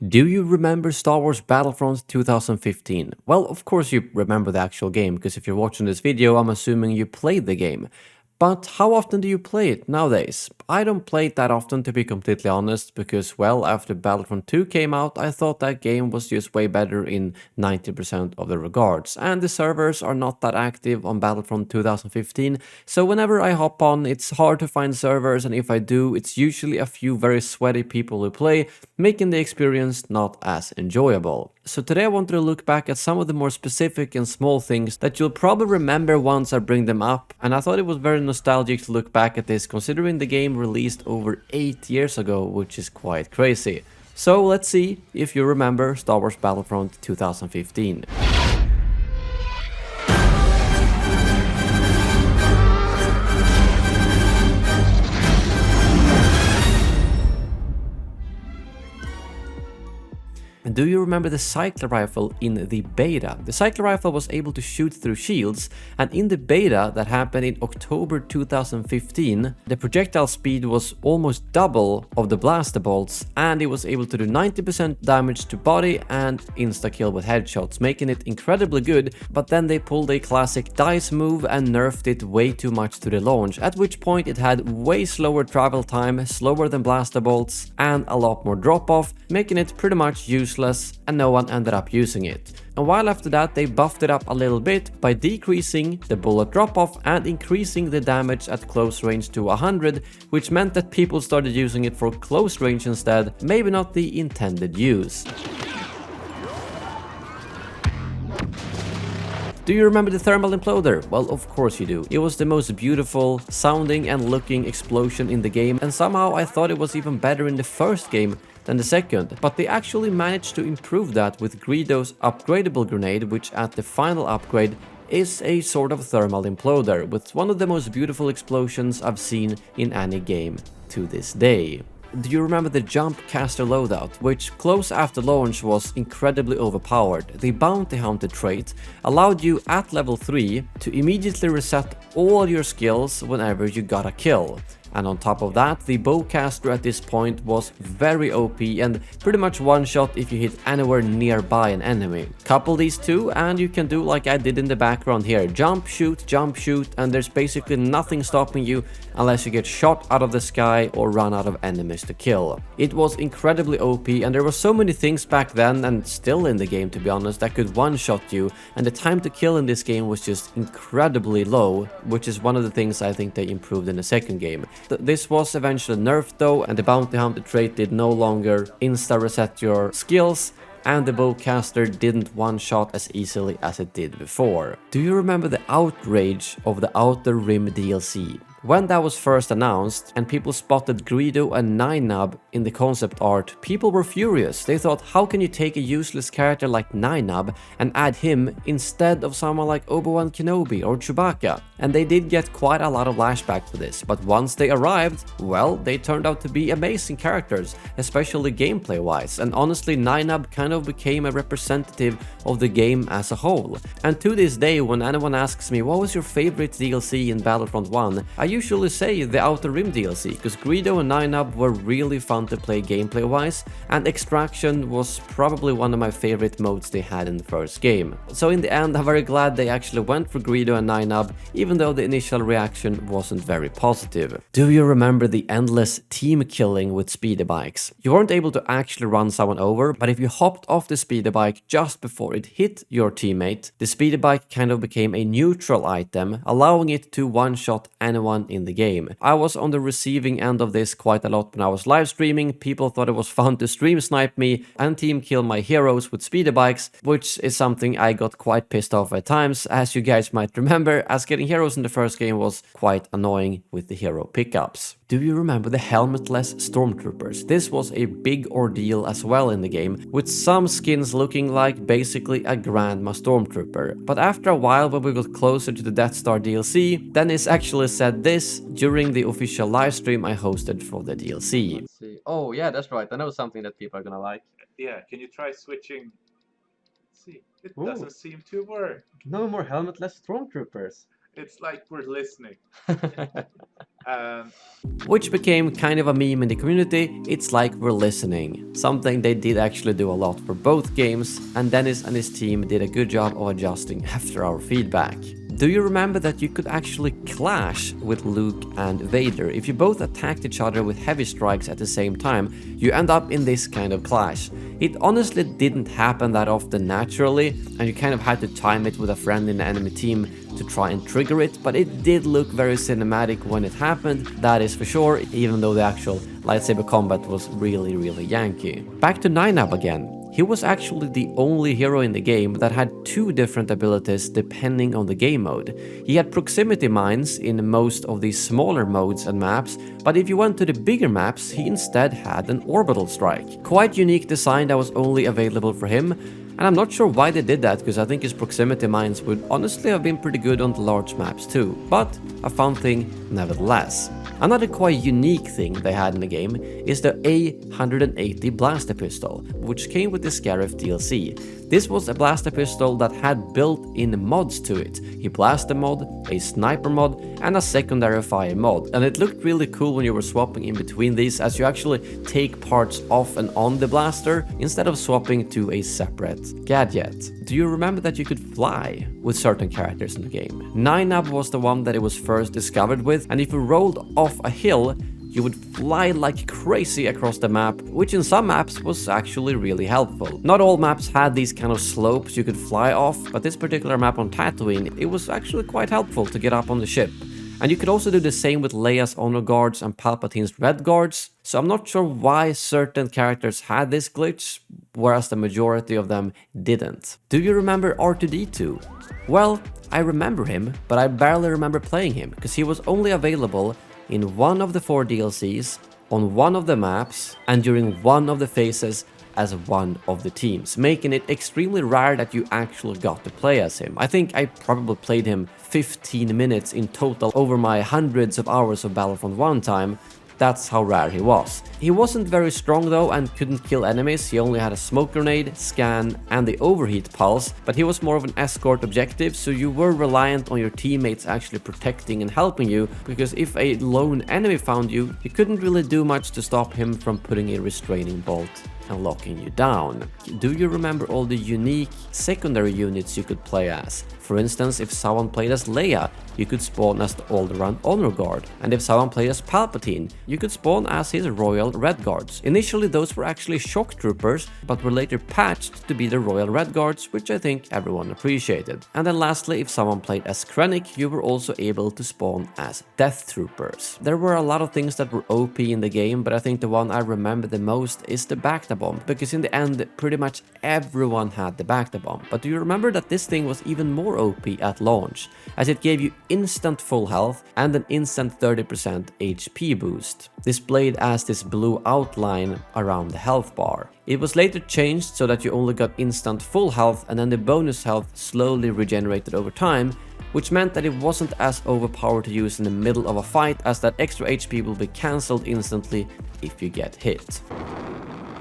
Do you remember Star Wars Battlefront 2015? Well, of course you remember the actual game, because if you're watching this video, I'm assuming you played the game. But how often do you play it nowadays? I don't play it that often, to be completely honest, because, well, after Battlefront 2 came out, I thought that game was just way better in 90% of the regards, and the servers are not that active on Battlefront 2015, so whenever I hop on, it's hard to find servers, and if I do, it's usually a few very sweaty people who play, making the experience not as enjoyable. So today I wanted to look back at some of the more specific and small things that you'll probably remember once I bring them up, and I thought it was very nostalgic to look back at this considering the game released over 8 years ago, which is quite crazy. So let's see if you remember Star Wars Battlefront 2015. Do you remember the cycler rifle in the beta? The cycler rifle was able to shoot through shields, and in the beta that happened in October 2015, the projectile speed was almost double of the blaster bolts, and it was able to do 90% damage to body and insta-kill with headshots, making it incredibly good, but then they pulled a classic DICE move and nerfed it way too much to the launch, at which point it had way slower travel time, slower than blaster bolts, and a lot more drop-off, making it pretty much useless, and no one ended up using it. And while after that they buffed it up a little bit by decreasing the bullet drop-off and increasing the damage at close range to 100, which meant that people started using it for close range instead, maybe not the intended use. Do you remember the thermal imploder? Well, of course you do. It was the most beautiful sounding and looking explosion in the game, and somehow I thought it was even better in the first game than the second, but they actually managed to improve that with Greedo's upgradable grenade, which at the final upgrade is a sort of thermal imploder, with one of the most beautiful explosions I've seen in any game to this day. Do you remember the jump caster loadout, which close after launch was incredibly overpowered? The bounty hunter trait allowed you at level 3 to immediately reset all your skills whenever you got a kill. And on top of that, the bowcaster at this point was very OP and pretty much one shot if you hit anywhere nearby an enemy. Couple these two and you can do like I did in the background here, jump, shoot, and there's basically nothing stopping you unless you get shot out of the sky or run out of enemies to kill. It was incredibly OP, and there were so many things back then, and still in the game to be honest, that could one-shot you, and the time to kill in this game was just incredibly low, which is one of the things I think they improved in the second game. This was eventually nerfed though, and the bounty hunter trait did no longer insta-reset your skills, and the bowcaster didn't one-shot as easily as it did before. Do you remember the outrage of the Outer Rim DLC? When that was first announced and people spotted Greedo and Ninub in the concept art, people were furious. They thought, how can you take a useless character like Ninub and add him instead of someone like Obi-Wan Kenobi or Chewbacca? And they did get quite a lot of lashback for this, but once they arrived, well, they turned out to be amazing characters, especially gameplay-wise, and honestly Ninub kind of became a representative of the game as a whole. And to this day, when anyone asks me what was your favorite DLC in Battlefront 1, I usually say the Outer Rim DLC, because Greedo and Ninub were really fun to play gameplay wise, and Extraction was probably one of my favorite modes they had in the first game. So in the end, I'm very glad they actually went for Greedo and Ninub, even though the initial reaction wasn't very positive. Do you remember the endless team killing with speeder bikes? You weren't able to actually run someone over, but if you hopped off the speeder bike just before it hit your teammate, the speeder bike kind of became a neutral item, allowing it to one-shot anyone in the game. I was on the receiving end of this quite a lot when I was live streaming. People thought it was fun to stream snipe me and team kill my heroes with speeder bikes, which is something I got quite pissed off at times, as you guys might remember, as getting heroes in the first game was quite annoying with the hero pickups. Do you remember the helmetless stormtroopers? This was a big ordeal as well in the game, with some skins looking like basically a Grandma Stormtrooper. But after a while, when we got closer to the Death Star DLC, Dennis actually said this during the official livestream I hosted for the DLC. Let's see. Oh yeah, that's right. I know something that people are gonna like. Yeah, can you try switching? Let's see, it Ooh. doesn't seem to work. No more helmetless stormtroopers. It's like we're listening. Um, Which became kind of a meme in the community. It's like we're listening. Something they did actually do a lot for both games, and Dennis and his team did a good job of adjusting after our feedback. Do you remember that you could actually clash with Luke and Vader? If you both attacked each other with heavy strikes at the same time, you end up in this kind of clash. It honestly didn't happen that often naturally, and you kind of had to time it with a friend in the enemy team to try and trigger it, but it did look very cinematic when it happened, that is for sure, even though the actual lightsaber combat was really Yankee. Back to 9ab again. He was actually the only hero in the game that had two different abilities depending on the game mode. He had proximity mines in most of the smaller modes and maps, but if you went to the bigger maps, he instead had an orbital strike. Quite unique design that was only available for him, and I'm not sure why they did that, because I think his proximity mines would honestly have been pretty good on the large maps too, but a fun thing nevertheless. Another quite unique thing they had in the game is the A180 blaster pistol, which came with the Scarif DLC. This was a blaster pistol that had built-in mods to it. A blaster mod, a sniper mod, and a secondary fire mod. And it looked really cool when you were swapping in between these, as you actually take parts off and on the blaster instead of swapping to a separate gadget. Do you remember that you could fly with certain characters in the game? 9ab was the one that it was first discovered with, and if you rolled off a hill, you would fly like crazy across the map, which in some maps was actually really helpful. Not all maps had these kind of slopes you could fly off, but this particular map on Tatooine, it was actually quite helpful to get up on the ship. And you could also do the same with Leia's honor guards and Palpatine's red guards, so I'm not sure why certain characters had this glitch, whereas the majority of them didn't. Do you remember R2-D2? Well, I remember him, but I barely remember playing him, because he was only available in one of the 4 DLCs, on one of the maps, and during one of the phases as one of the teams, making it extremely rare that you actually got to play as him. I think I probably played him 15 minutes in total over my hundreds of hours of Battlefront 1 time. That's how rare he was. He wasn't very strong though and couldn't kill enemies. He only had a smoke grenade, scan, and the overheat pulse, but he was more of an escort objective, so you were reliant on your teammates actually protecting and helping you, because if a lone enemy found you, you couldn't really do much to stop him from putting a restraining bolt and locking you down. Do you remember all the unique secondary units you could play as? For instance, if someone played as Leia, you could spawn as the Alderaan Honor Guard, and if someone played as Palpatine, you could spawn as his Royal Red Guards. Initially those were actually shock troopers, but were later patched to be the Royal Red Guards, which I think everyone appreciated. And then lastly, if someone played as Krennic, you were also able to spawn as Death Troopers. There were a lot of things that were OP in the game, but I think the one I remember the most is the Bacta Bomb, because in the end pretty much everyone had the Bacta Bomb. But do you remember that this thing was even more OP at launch, as it gave you instant full health and an instant 30% HP boost, displayed as this blue outline around the health bar. It was later changed so that you only got instant full health, and then the bonus health slowly regenerated over time, which meant that it wasn't as overpowered to use in the middle of a fight, as that extra HP will be cancelled instantly if you get hit.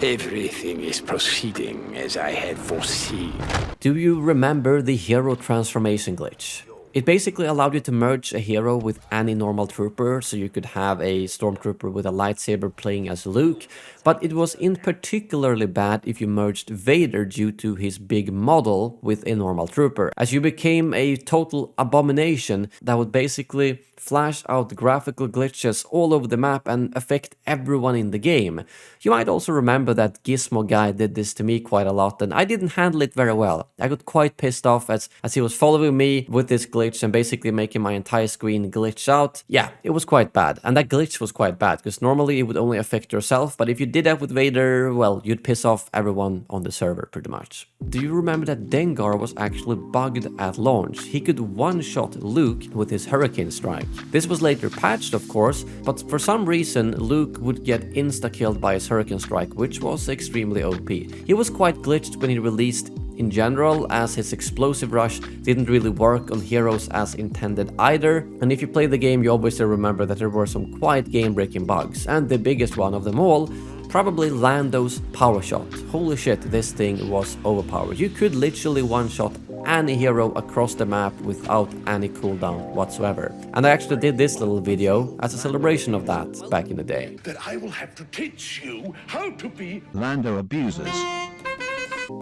Everything is proceeding as I had foreseen. Do you remember the hero transformation glitch? It basically allowed you to merge a hero with any normal trooper, so you could have a stormtrooper with a lightsaber playing as Luke, but it was in particularly bad if you merged Vader due to his big model with a normal trooper, as you became a total abomination that would basically flash out graphical glitches all over the map and affect everyone in the game. You might also remember that Gizmo guy did this to me quite a lot, and I didn't handle it very well. I got quite pissed off as he was following me with this glitch and basically making my entire screen glitch out. Yeah, it was quite bad, and that glitch was quite bad, because normally it would only affect yourself, but if you did that with Vader, well, you'd piss off everyone on the server pretty much. Do you remember that Dengar was actually bugged at launch? He could one-shot Luke with his Hurricane Strike. This was later patched, of course, but for some reason Luke would get insta-killed by his Hurricane Strike, which was extremely OP. He was quite glitched when he released in general, as his explosive rush didn't really work on heroes as intended either, and if you play the game you obviously remember that there were some quite game-breaking bugs, and the biggest one of them all, probably Lando's power shot. Holy shit, this thing was overpowered. You could literally one-shot any hero across the map without any cooldown whatsoever. And I actually did this little video as a celebration of that back in the day. That I will have to teach you how to be Lando abusers.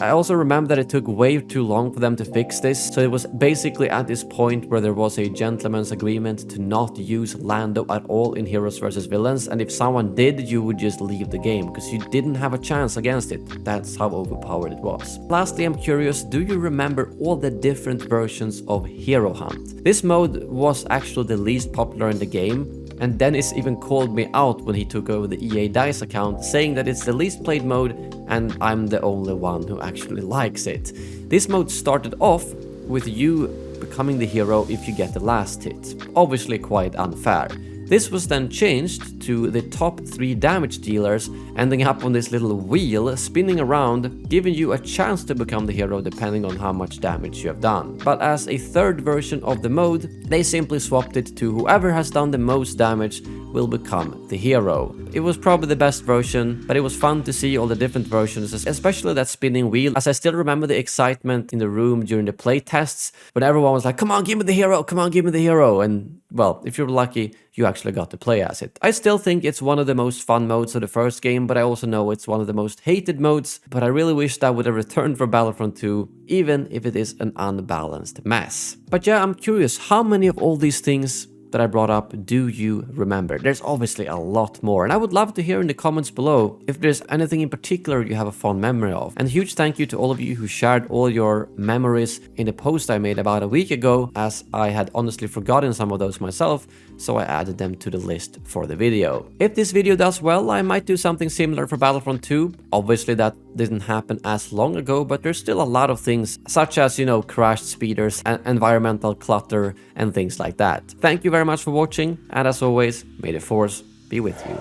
I also remember that it took way too long for them to fix this, so it was basically at this point where there was a gentleman's agreement to not use Lando at all in Heroes vs Villains, and if someone did, you would just leave the game, because you didn't have a chance against it. That's how overpowered it was. Lastly, I'm curious, do you remember all the different versions of Hero Hunt? This mode was actually the least popular in the game, and Dennis even called me out when he took over the EA DICE account, saying that it's the least played mode and I'm the only one who actually likes it. This mode started off with you becoming the hero if you get the last hit. Obviously quite unfair. This was then changed to the top 3 damage dealers, ending up on this little wheel spinning around, giving you a chance to become the hero depending on how much damage you have done. But as a third version of the mode, they simply swapped it to whoever has done the most damage will become the hero. It was probably the best version, but it was fun to see all the different versions, especially that spinning wheel, as I still remember the excitement in the room during the play tests when everyone was like, come on, give me the hero, come on, give me the hero. And well, if you're lucky, you actually got to play as it. I still think it's one of the most fun modes of the first game, but I also know it's one of the most hated modes, but I really wish that would have returned for Battlefront 2, even if it is an unbalanced mess. But yeah, I'm curious, how many of all these things that I brought up do you remember? There's obviously a lot more, and I would love to hear in the comments below if there's anything in particular you have a fond memory of. And huge thank you to all of you who shared all your memories in the post I made about a week ago, as I had honestly forgotten some of those myself, so I added them to the list for the video. If this video does well, I might do something similar for Battlefront 2. Obviously that didn't happen as long ago, but there's still a lot of things, such as, you know, crashed speeders and environmental clutter and things like that. Thank you very much for watching, and as always, may the Force be with you.